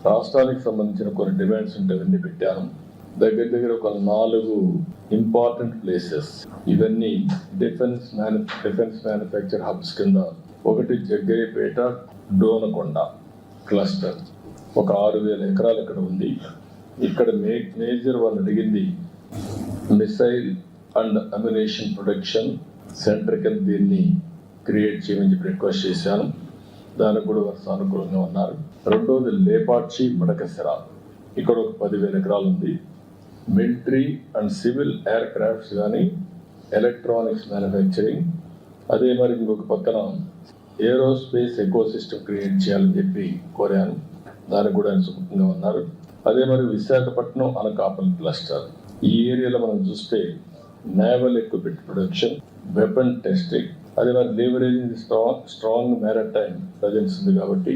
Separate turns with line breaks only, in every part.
రాష్ట్రానికి సంబంధించిన కొన్ని డిమాండ్స్ ఉంటే ఇవన్నీ పెట్టాను. దగ్గర ఒక 4 ఇంపార్టెంట్ ప్లేసెస్. ఇవన్నీ డిఫెన్స్ మ్యానుఫ్యాక్చర్ హబ్స్ కింద. ఒకటి జగ్గయ్యపేట డోనకొండ క్లస్టర్, ఒక 6,000 ఎకరాలు ఇక్కడ ఉంది. ఇక్కడ మేజర్ వాళ్ళు అడిగింది missile and ammunition production centre కింద దీన్ని క్రియేట్ చేయమని చెప్పి రిక్వెస్ట్ చేశాను. దానికి కూడా వారు సానుకూలంగా ఉన్నారు. రెండోది లేపాక్షి మడకసిర, ఇక్కడ ఒక 10,000 ఎకరాలు ఉంది. Military and civil air crafts కానీ ఎలక్ట్రానిక్స్ మ్యానుఫ్యాక్చరింగ్, అదే మరి ఇంకొక పక్కన ఏరోస్పేస్ ఎకో సిస్టమ్ క్రియేట్ చేయాలని చెప్పి కోరాను. దానికి కూడా ఆయన సుముఖంగా ఉన్నారు. అదే మరి విశాఖపట్నం అనకాపల్లి క్లస్టర్, ఈ ఏరియాలో మనం చూస్తే naval equipment production, weapon testing, అదే మరి లీవరేజింగ్ స్ట్రాంగ్ మ్యారిటైమ్ ప్రజెన్స్ ఉంది కాబట్టి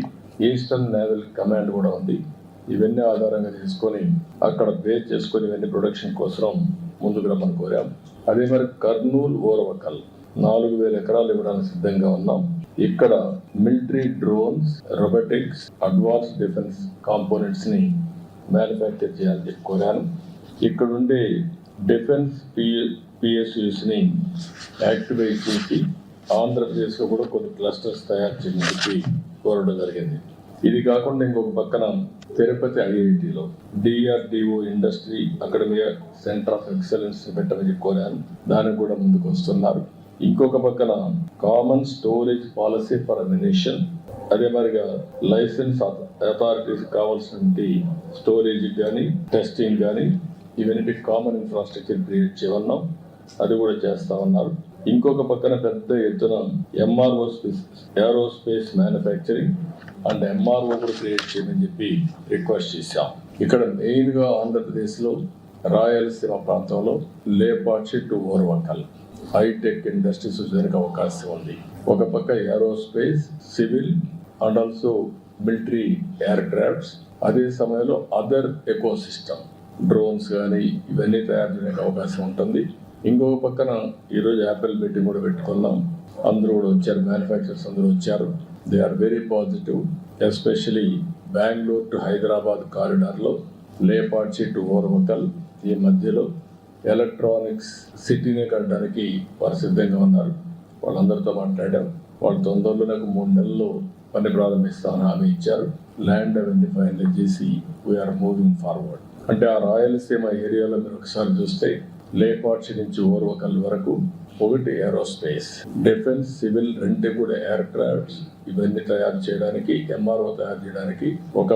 ఈస్టర్న్ నేవల్ కమాండ్ కూడా ఉంది. ఇవన్నీ ఆధారంగా తీసుకొని అక్కడ బేస్ చేసుకొని ఇవన్నీ ప్రొడక్షన్ కోసం ముందుకు రమ్మని కోరాం. అదే మరి కర్నూలు ఓరవకల్ 4,000 ఎకరాలు ఇవ్వడానికి సిద్ధంగా ఉన్నాం. ఇక్కడ military drones, robotics, advance defence components ని మ్యానుఫ్యాక్చర్ చేయాలని చెప్పి కోరాను. ఇక్కడ ఉండే డిఫెన్స్ పిఎస్యూస్ ని యాక్టివేట్ చేసి ఆంధ్రప్రదేశ్లో కూడా కొన్ని క్లస్టర్స్ తయారు చేయని చెప్పి కోరడం జరిగింది. ఇది కాకుండా ఇంకొక పక్కన తిరుపతి ఐఐటిలో DRDO industry academy centre of excellence పెట్టమని కోరాను. దానికి కూడా ముందుకు వస్తున్నారు. ఇంకొక పక్కన common storage policy for ammunition, అదే మరిగా లైసెన్స్ అథారిటీస్ కావాల్సినటువంటి స్టోరేజ్ కానీ టెస్టింగ్ కానీ ఇవన్నీ కామన్ ఇన్ఫ్రాస్ట్రక్చర్ క్రియేట్ చేయమన్నాం. అది కూడా చేస్తా ఉన్నారు. ఇంకొక పక్కన పెద్ద ఎత్తున ఏరోస్పేస్ మ్యానుఫ్యాక్చరింగ్ అండ్ ఎంఆర్ఓ కూడా క్రియేట్ చేయమని చెప్పి రిక్వెస్ట్ చేశాం. ఇక్కడ మెయిన్ గా ఆంధ్రప్రదేశ్ లో రాయలసీమ ప్రాంతంలో Lepakshi to Orvakal hitech industries జరిగే అవకాశం ఉంది. ఒక పక్క aerospace, civil and also military air crafts, అదే సమయంలో అదర్ ఎకో సిస్టమ్ డ్రోన్స్ కానీ ఇవన్నీ తయారు చేయడానికి అవకాశం ఉంటుంది. ఇంకొక పక్కన ఈరోజు యాపిల్ మీటింగ్ కూడా పెట్టుకున్నాం. అందరూ కూడా వచ్చారు, మ్యానుఫ్యాక్చరర్స్ అందరూ వచ్చారు. They are very positive. Especially Bengaluru to Hyderabad కారిడార్లో లేపాక్షి టు ఓర్వకల్ ఈ మధ్యలో ఎలక్ట్రానిక్స్ సిటీనే కట్టడానికి వారు సిద్ధంగా ఉన్నారు. వాళ్ళందరితో మాట్లాడాం. వాళ్ళు తొందరలో నాకు 3 నెలల్లో పని ప్రారంభిస్తామని హామీ ఇచ్చారు. ల్యాండ్ అవన్నీ ఫైనల్ చేసి వీఆర్ మూవింగ్ ఫార్వర్డ్. అంటే ఆ రాయలసీమ ఏరియాలో మీరు ఒకసారి చూస్తే లేపాక్షి నుంచి ఓర్వకల్ వరకు ఒకటి ఏరోస్పేస్, డిఫెన్స్, సివిల్ 2 కూడా ఎయిర్ క్రాఫ్ట్స్ ఇవన్నీ తయారు చేయడానికి, ఎంఆర్ఓ తయారు చేయడానికి ఒక